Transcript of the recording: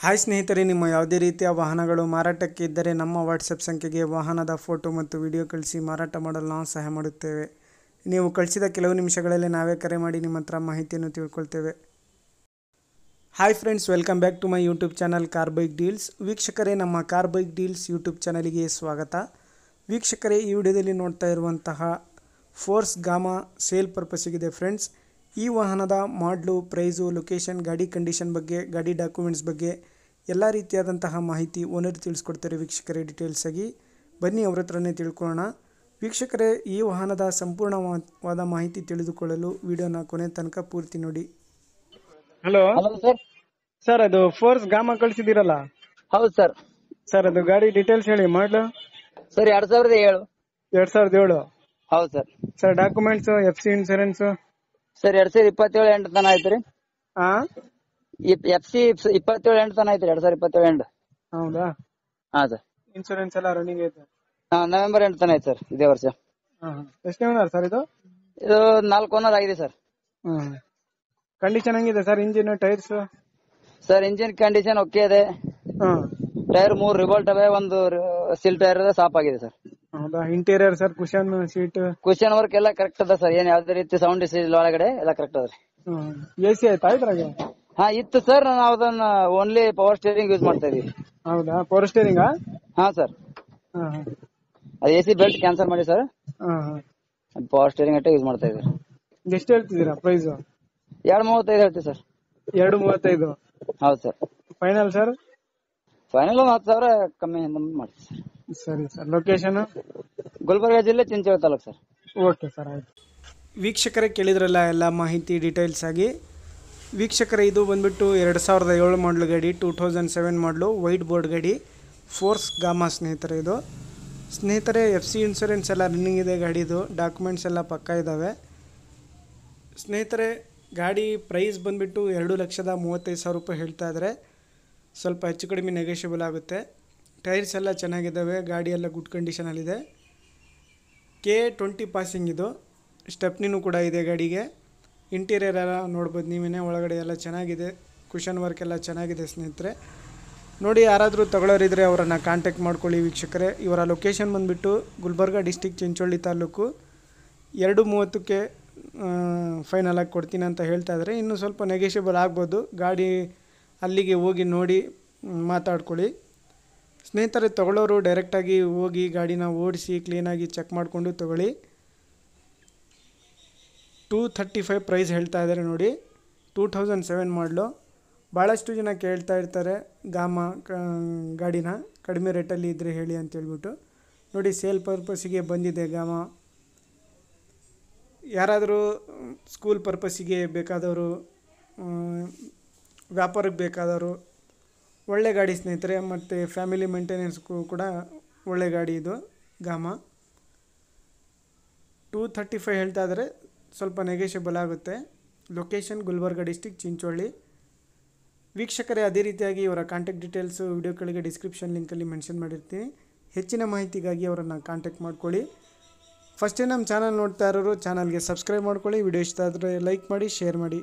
Hi ಸ್ನೇಹಿತರೆ, ನಿಮ್ಮ ಯಾವುದೇ ರೀತಿಯ ವಾಹನಗಳು ಮಾರಾಟಕ್ಕೆ ಇದ್ದರೆ ನಮ್ಮ ವಾಟ್ಸಪ್ ಸಂಖ್ಯೆಗೆ ವಾಹನದ ಫೋಟೋ ಮತ್ತು ವಿಡಿಯೋ ಕಳಿಸಿ ಮಾರಾಟ ಮಾಡಲು ನಾವು ಸಹಾಯ ಮಾಡುತ್ತೇವೆ. ನೀವು ಕಳಿಸಿದ ಕೆಲವು ನಿಮಿಷಗಳಲ್ಲೇ ನಾವೇ ಕರೆ ಮಾಡಿ ನಿಮ್ಮ ಹತ್ರ ಮಾಹಿತಿಯನ್ನು ತಿಳ್ಕೊಳ್ತೇವೆ. Hi friends, welcome back to my YouTube channel car bike deals. ವೀಕ್ಷಕರೇ, ನಮ್ಮ ಕಾರ್ ಬೈಕ್ ಡೀಲ್ಸ್ ಯೂಟ್ಯೂಬ್ ಚಾನಲಿಗೆ ಸ್ವಾಗತ. ವೀಕ್ಷಕರೇ, ಈ ವಿಡಿಯೋದಲ್ಲಿ ನೋಡ್ತಾ ಇರುವಂತಹ ಫೋರ್ಸ್ ಗಾಮಾ ಸೇಲ್ ಪರ್ಪಸ್ಸಿಗಿದೆ ಫ್ರೆಂಡ್ಸ್. ಈ ವಾಹನದ ಮಾಡಲು, ಪ್ರೈಸು, ಲೊಕೇಶನ್, ಗಾಡಿ ಕಂಡೀಷನ್ ಬಗ್ಗೆ, ಗಾಡಿ ಡಾಕ್ಯುಮೆಂಟ್ಸ್ ಬಗ್ಗೆ ಎಲ್ಲ ರೀತಿಯಾದಂತಹ ಮಾಹಿತಿ ಓನರ್ ತಿಳಿಸ್ಕೊಡ್ತಾರೆ. ವೀಕ್ಷಕರೇ, ಡೀಟೇಲ್ಸ್ ಆಗಿ ಬನ್ನಿ ಅವ್ರ ಹತ್ರನೇ ತಿಳ್ಕೊಳ್ಳೋಣ. ವೀಕ್ಷಕರೇ, ಈ ವಾಹನದ ಸಂಪೂರ್ಣವಾದ ಮಾಹಿತಿ ತಿಳಿದುಕೊಳ್ಳಲು ವಿಡಿಯೋನ ಕೊನೆ ತನಕ ಪೂರ್ತಿ ನೋಡಿ. ಹಲೋ ಸರ್, ಅದು ಫೋರ್ಸ್ ಗಾಮಾ ಕಳಿಸಿದಿರಲ್ಲ? ಹೌದು ಸರ್. ಸರ್, ಅದು ಗಾಡಿ ಡೀಟೇಲ್ಸ್ ಹೇಳಿ. ಮಾಡಲು ಸರ್ 2007. 2007. ಹೌದು sir. Sir, documents, FC insurance sir 2027 ಎಂಟು ತನ ಐತ್ರಿ. FC 27 ಎಂಟು ತನ ಐತ್ರಿ. 2027 ಹೌದಾ? ಹಾ ಸರ್. ಇನ್ಸೂರೆನ್ಸ್ ಎಲ್ಲ ರನ್ನಿಂಗ್ ಐತೆ? ನವೆಂಬರ್ 8 ತನ ಐತೆ ಸರ್, ಇದೇ ವರ್ಷ. ಎಷ್ಟನೇ ಓನರ್ ಸರ್ ಇದು? ಇದು 4 ಓನರ್ ಆಗಿದೆ ಸರ್. ಕಂಡೀಷನ್ ಹೆಂಗಿದೆ sir? Engine, tyres? Sir, engine condition okay ಇದೆ. ಟೈರ್ 3 ರಿವೋಲ್ಟ್ ಅವೆ, ಒಂದು ಸಿಲ್ ಟೈರ್ ಸಾಫ್ ಆಗಿದೆ ಸರ್. ಹೌದಾ? Interior sir, cushion, seat, cushion work ಎಲ್ಲ ಕರೆಕ್ಟ್ ಅದ ಸರ್. ಏನ್ ಯಾವ್ದೇ ರೀತಿ ಸೌಂಡ್ ಇಲ್ಲ ಒಳಗಡೆ, ಎಲ್ಲ ಕರೆಕ್ಟ್ ಅದ. AC ಆಯ್ತಾ ಇದ್ರಾಗ? ಹಾ ಇತ್ತು ಸರ್, ನಾವು ಅದನ್ನ ಓನ್ಲಿ ಪವರ್ ಸ್ಟೇರಿಂಗ್ ಯೂಸ್ ಮಾಡ್ತಾ ಇದೀವಿ. ಹೌದಾ? Power steering? ಹಾ ಸರ್. ಅದು AC ಬೆಲ್ಟ್ ಕ್ಯಾನ್ಸಲ್ ಮಾಡಿ ಸರ್, ಪವರ್ ಸ್ಟೇರಿಂಗ್ ಅಷ್ಟೇ ಯೂಸ್ ಮಾಡ್ತಾ ಇದೀವಿ. ಎಷ್ಟು ಹೇಳ್ತಿದ್ದೀರಾ ಪ್ರೈಸ್? 235 ಹೇಳ್ತೀವಿ ಸರ್. 235? ಹೌದು ಸರ್. Final sir? ಫೈನಲ್ 10,000 ಕಮ್ಮಿ ಮಾಡ್ತೀವಿ ಸರ್. ಸರಿ ಸರ್. ಲೊಕೇಶನ್? ಗುಲ್ಬರ್ಗ ಜಿಲ್ಲೆ, Chincholi taluk sir. Okay sir, ಆಯ್ತು. ವೀಕ್ಷಕರೇ, ಕೇಳಿದ್ರಲ್ಲ ಎಲ್ಲ ಮಾಹಿತಿ ಡೀಟೇಲ್ಸ್ ಆಗಿ. ವೀಕ್ಷಕರೇ, ಇದು ಬಂದ್ಬಿಟ್ಟು 2007 ಮಾಡಲು ಗಾಡಿ, 2007 ಮಾಡಲು, ವೈಟ್ ಬೋರ್ಡ್ ಗಾಡಿ, ಫೋರ್ಸ್ ಗಾಮಾ ಸ್ನೇಹಿತರೆ. ಇದು ಸ್ನೇಹಿತರೆ FC ಇನ್ಸೂರೆನ್ಸ್ ಎಲ್ಲ ರನ್ನಿಂಗ್ ಇದೆ ಗಾಡಿದು, ಡಾಕ್ಯುಮೆಂಟ್ಸ್ ಎಲ್ಲ ಪಕ್ಕಾ ಇದ್ದಾವೆ ಸ್ನೇಹಿತರೆ. ಗಾಡಿ ಪ್ರೈಸ್ ಬಂದುಬಿಟ್ಟು 2,35,000 ರೂಪಾಯಿ ಹೇಳ್ತಾ ಇದ್ದಾರೆ. ಸ್ವಲ್ಪ ಹೆಚ್ಚು ಕಡಿಮೆ ನೆಗೋಷಿಯಬಲ್ ಆಗುತ್ತೆ. ಟೈರ್ಸ್ ಎಲ್ಲ ಚೆನ್ನಾಗಿದ್ದಾವೆ, ಗಾಡಿ ಎಲ್ಲ ಗುಡ್ ಕಂಡೀಷನಲ್ಲಿದೆ. K20 ಪಾಸಿಂಗ್ ಇದು. ಸ್ಟೆಪ್ನಿನೂ ಕೂಡ ಇದೆ ಗಾಡಿಗೆ. ಇಂಟೀರಿಯರ್ ಎಲ್ಲ ನೋಡ್ಬೋದು ನೀವೇ, ಒಳಗಡೆ ಎಲ್ಲ ಚೆನ್ನಾಗಿದೆ, ಕುಷನ್ ವರ್ಕ್ ಎಲ್ಲ ಚೆನ್ನಾಗಿದೆ ಸ್ನೇಹಿತರೆ. ನೋಡಿ, ಯಾರಾದರೂ ತಗೊಳ್ಳೋರಿದ್ರೆ ಅವರನ್ನು ಕಾಂಟ್ಯಾಕ್ಟ್ ಮಾಡ್ಕೊಳ್ಳಿ ವೀಕ್ಷಕರೇ. ಇವರ ಲೊಕೇಶನ್ ಬಂದುಬಿಟ್ಟು ಗುಲ್ಬರ್ಗ ಡಿಸ್ಟಿಕ್, ಚಿಂಚೋಳಿ ತಾಲೂಕು. 230ಕ್ಕೆ ಫೈನಲ್ ಆಗಿ ಕೊಡ್ತೀನಿ ಅಂತ ಹೇಳ್ತಾ ಇದ್ದಾರೆ. ಇನ್ನೂ ಸ್ವಲ್ಪ ನೆಗೋಷಿಯಬಲ್ ಆಗ್ಬೋದು. ಗಾಡಿ ಅಲ್ಲಿಗೆ ಹೋಗಿ ನೋಡಿ ಮಾತಾಡ್ಕೊಳ್ಳಿ ಸ್ನೇಹಿತರೆ. ತಗೊಳ್ಳೋರು ಡೈರೆಕ್ಟಾಗಿ ಹೋಗಿ ಗಾಡಿನ ಓಡಿಸಿ ಕ್ಲೀನಾಗಿ ಚೆಕ್ ಮಾಡಿಕೊಂಡು ತಗೊಳ್ಳಿ. 235 ಪ್ರೈಸ್ ಹೇಳ್ತಾ ಇದ್ದಾರೆ ನೋಡಿ. 2007 ಮಾಡಲು. ಭಾಳಷ್ಟು ಜನ ಕೇಳ್ತಾ ಇರ್ತಾರೆ ಗಾಮಾ ಗಾಡಿನ ಕಡಿಮೆ ರೇಟಲ್ಲಿ ಇದ್ದರೆ ಹೇಳಿ ಅಂತೇಳ್ಬಿಟ್ಟು. ನೋಡಿ, ಸೇಲ್ ಪರ್ಪಸ್ಸಿಗೆ ಬಂದಿದೆ ಗಾಮಾ. ಯಾರಾದರೂ ಸ್ಕೂಲ್ ಪರ್ಪಸ್ಸಿಗೆ ಬೇಕಾದವರು, ವ್ಯಾಪಾರಕ್ಕೆ ಬೇಕಾದವರು, ಒಳ್ಳೆ ಗಾಡಿ ಸ್ನೇಹಿತರೆ. ಮತ್ತು ಫ್ಯಾಮಿಲಿ ಮೇಂಟೆನೆನ್ಸ್ಗೂ ಕೂಡ ಒಳ್ಳೆ ಗಾಡಿ ಇದು ಗಾಮಾ. 235 ಹೇಳ್ತಾ ಇದ್ದಾರೆ, ಸ್ವಲ್ಪ ನೆಗೋಷಿಯಬಲ್ ಆಗುತ್ತೆ. Location Gulbarga district, Chincholi. ವೀಕ್ಷಕರೇ, ಅದೇ ರೀತಿಯಾಗಿ ಇವರ ಕಾಂಟ್ಯಾಕ್ಟ್ ಡೀಟೇಲ್ಸು ವಿಡಿಯೋ ಕೆಳಗೆ ಡಿಸ್ಕ್ರಿಪ್ಷನ್ ಲಿಂಕಲ್ಲಿ ಮೆನ್ಷನ್ ಮಾಡಿರ್ತೀನಿ. ಹೆಚ್ಚಿನ ಮಾಹಿತಿಗಾಗಿ ಅವರನ್ನು ಕಾಂಟ್ಯಾಕ್ಟ್ ಮಾಡ್ಕೊಳ್ಳಿ. ಫಸ್ಟೇ ನಮ್ಮ ಚಾನಲ್ ನೋಡ್ತಾ ಇರೋರು ಚಾನಲ್ಗೆ ಸಬ್ಸ್ಕ್ರೈಬ್ ಮಾಡ್ಕೊಳ್ಳಿ. ವಿಡಿಯೋ ಇಷ್ಟ ಆದರೆ ಲೈಕ್ ಮಾಡಿ, ಶೇರ್ ಮಾಡಿ.